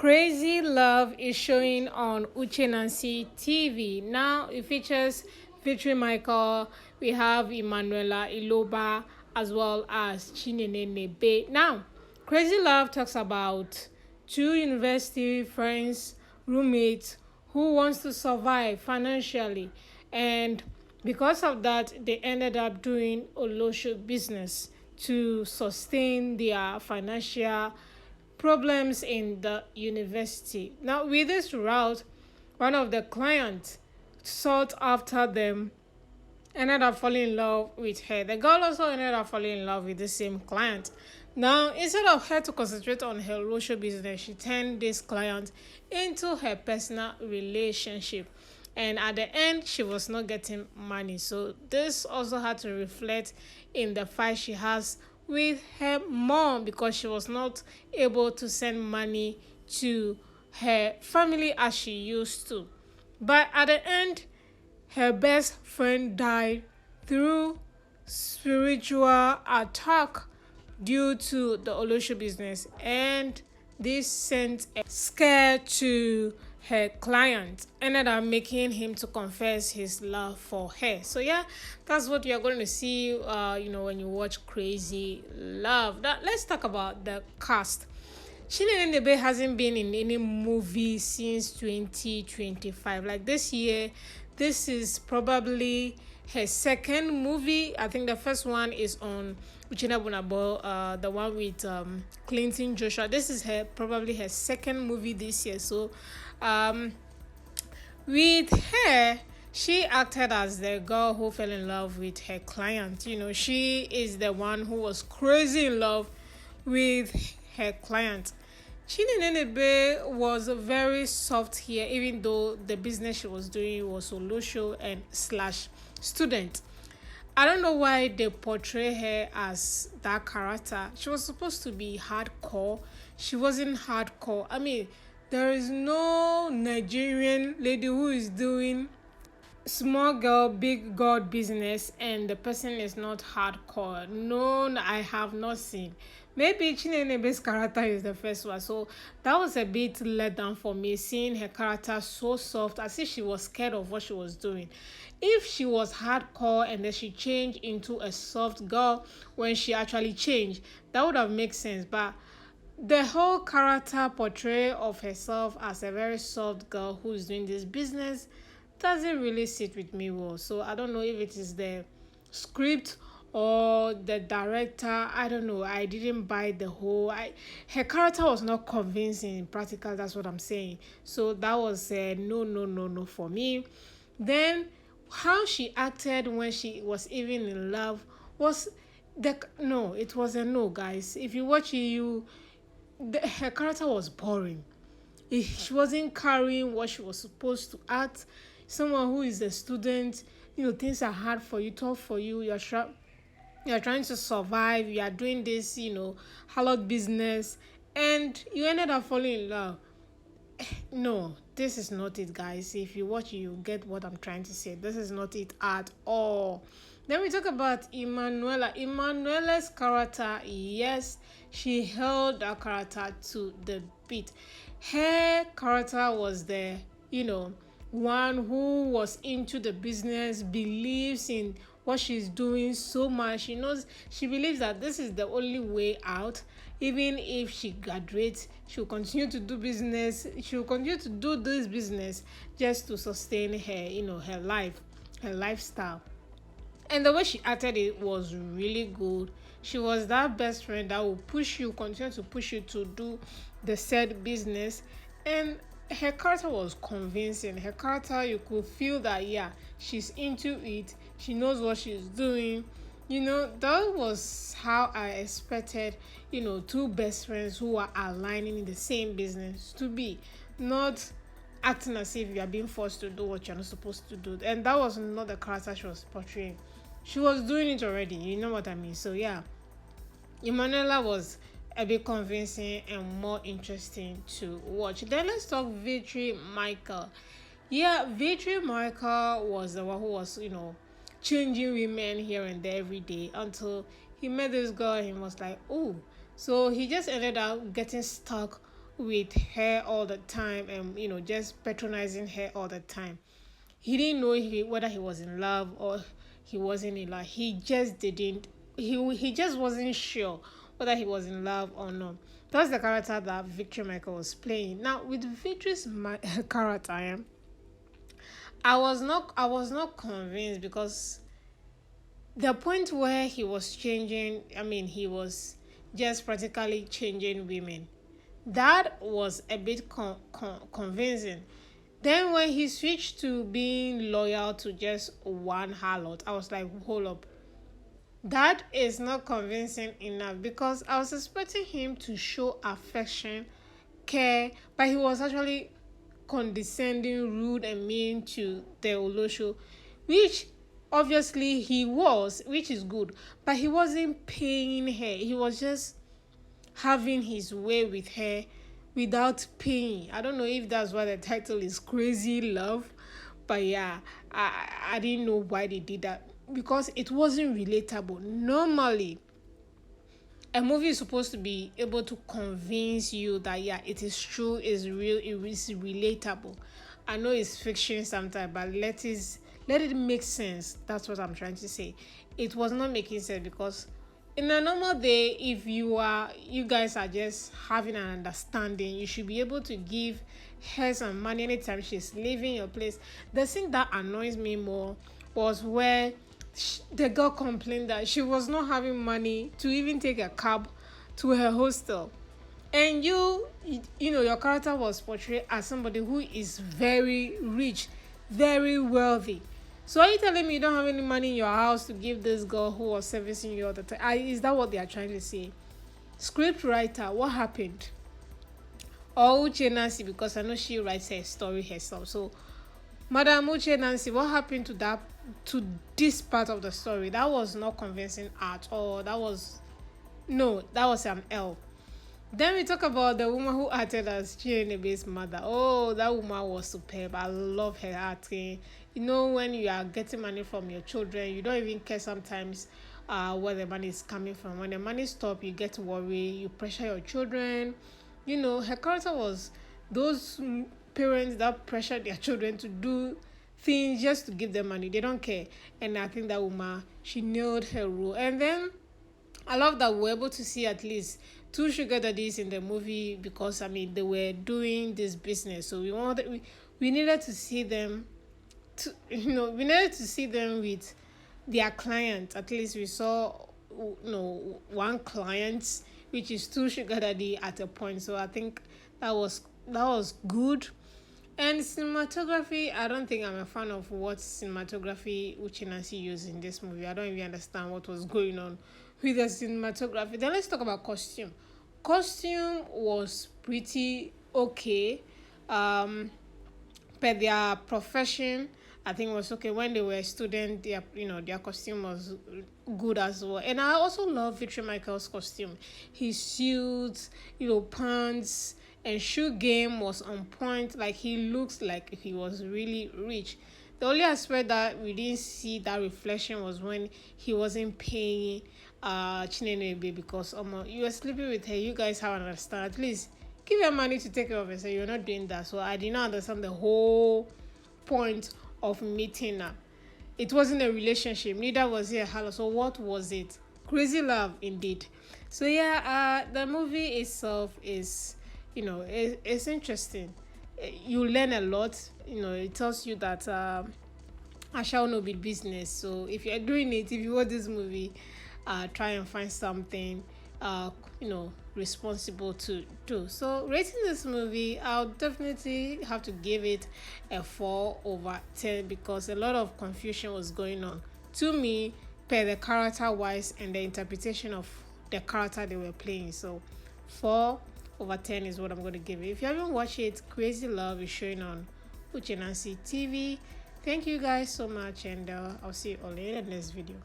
Crazy Love is showing on Uche Nancy TV. Now it features Vicyory Michael, we have Emanuela Iloba, as well as Chinenye Nnebe. Now, Crazy Love talks about two university friends, roommates, who wants to survive financially. And because of that, they ended up doing Olosho business to sustain their financial problems in the university. Now, with this route, one of the clients sought after them, ended up falling in love with her. The girl also ended up falling in love with the same client. Now, instead of her to concentrate on her social business, she turned this client into her personal relationship. And at the end, she was not getting money. So this also had to reflect in the fight she has with her mom, because she was not able to send money to her family as she used to. But at the end, her best friend died through spiritual attack due to the Olosho business, and this sent a scare to her client, ended up making him to confess his love for her. So yeah, that's what you're going to see when you watch Crazy Love. Now let's talk about the cast. Chinenye Nnebe hasn't been in any movie since 2025. Like this year, this is probably her second movie. I think the first one is on Uchenna Bunabo, the one with Clinton Joshua. This is probably her second movie this year. So with her, she acted as the girl who fell in love with her client. She is the one who was crazy in love with her client. Chinenye Nnebe was very soft here, even though the business she was doing was Olosho and slash student. I don't know why they portray her as that character. She was supposed to be hardcore. She wasn't hardcore. I mean, there is no Nigerian lady who is doing small girl, big god business and the person is not hardcore. No, I have not seen. Maybe Chinenye Nnebe's character is the first one. So that was a bit let down for me, seeing her character so soft, as if she was scared of what she was doing. If she was hardcore and then she changed into a soft girl when she actually changed, that would have made sense. But the whole character portrayal of herself as a very soft girl who's doing this business doesn't really sit with me well. So I don't know if it is the script or the director. I don't know. I didn't buy the whole. Her character was not convincing in practical. That's what I'm saying. So that was a no for me. Then how she acted when she was even in love was no. It was a no, guys. If you watch it, her character was boring. She wasn't carrying what she was supposed to act. Someone who is a student, things are hard for you, tough for you. You're trying to survive. You are doing this, hallowed business, and you ended up falling in love. No, this is not it, guys. If you watch it, you get what I'm trying to say. This is not it at all. Then we talk about Emanuela. Emanuela's character, yes, she held that character to the beat. Her character was the, one who was into the business, believes in what she's doing so much. She believes that this is the only way out. Even if she graduates, she'll continue to do business. She'll continue to do this business just to sustain her, her life, her lifestyle. And the way she acted it was really good. She was that best friend that will continue to push you to do the said business. And her character was convincing. Her character, you could feel that, yeah, she's into it. She knows what she's doing. That was how I expected, two best friends who are aligning in the same business to be. Not acting as if you are being forced to do what you're not supposed to do. And that was not the character she was portraying. She was doing it already, you know what I mean? So yeah, Emanuela was a bit convincing and more interesting to watch. Then let's talk Vicyory Michael. Yeah, Vicyory Michael was the one who was, changing women here and there every day until he met this girl and he was like, oh. So he just ended up getting stuck with her all the time and just patronizing her all the time. He didn't know whether he was in love or he wasn't in love. He just didn't. He just wasn't sure whether he was in love or not. That's the character that Victor Michael was playing. Now with Victor's character, I was not convinced because the point where he was changing, he was just practically changing women. That was a bit convincing. Then when he switched to being loyal to just one harlot, I was like, hold up. That is not convincing enough because I was expecting him to show affection, care, but he was actually condescending, rude, and mean to the Olosho, which obviously he was, which is good, but he wasn't paying her. He was just having his way with her without paying. I don't know if that's why the title is Crazy Love, but yeah, I didn't know why they did that because it wasn't relatable. Normally, a movie is supposed to be able to convince you that yeah, it is true, it's real, it is relatable. I know it's fiction sometimes, but let it make sense. That's what I'm trying to say. It was not making sense because in a normal day, if you guys are just having an understanding, you should be able to give her some money anytime she's leaving your place. The thing that annoys me more was where the girl complained that she was not having money to even take a cab to her hostel, and your character was portrayed as somebody who is very rich, very wealthy. So are you telling me you don't have any money in your house to give this girl who was servicing you all the time? Is that what they are trying to say? Script writer, what happened? Or Uche Nancy, because I know she writes her story herself. So Madam Uche Nancy, what happened to this part of the story? That was not convincing at all. That was an L. Then we talk about the woman who acted as Chinenebe's mother. Oh, that woman was superb. I love her acting. When you are getting money from your children, you don't even care sometimes where the money is coming from. When the money stops, you get worried. You pressure your children. Her character was those parents that pressure their children to do things just to give them money. They don't care. And I think that woman, she nailed her role. And then I love that we were able to see at least two sugar daddies in the movie because they were doing this business. So we needed to see them with their client. At least we saw one client, which is two sugar daddy at a point. So I think that was good. And cinematography, I don't think I'm a fan of what cinematography Uche Nancy used in this movie. I don't even understand what was going on with the cinematography. Then let's talk about costume. Costume was pretty okay. Per their profession, I think it was okay. When they were a student, their costume was good as well. And I also love Victor Michael's costume. His suits, pants and shoe game was on point. Like he looks like he was really rich. The only aspect that we didn't see that reflection was when he wasn't paying Chinenye because you were sleeping with her. You guys have understand. At least give her money to take care of her. So you're not doing that. So I did not understand the whole point of meeting her. It wasn't a relationship. Neither was it a hello. So what was it? Crazy love indeed. So yeah, the movie itself is, it's interesting. You learn a lot. It tells you that I shall not be business. So if you're doing it, if you watch this movie, try and find something responsible to do. So rating this movie, I'll definitely have to give it a 4/10 because a lot of confusion was going on to me per the character wise and the interpretation of the character they were playing. So 4/10 is what I'm going to give it. If you haven't watched it, Crazy Love is showing on Uche Nancy TV. Thank you guys so much, and I'll see you all in the next video.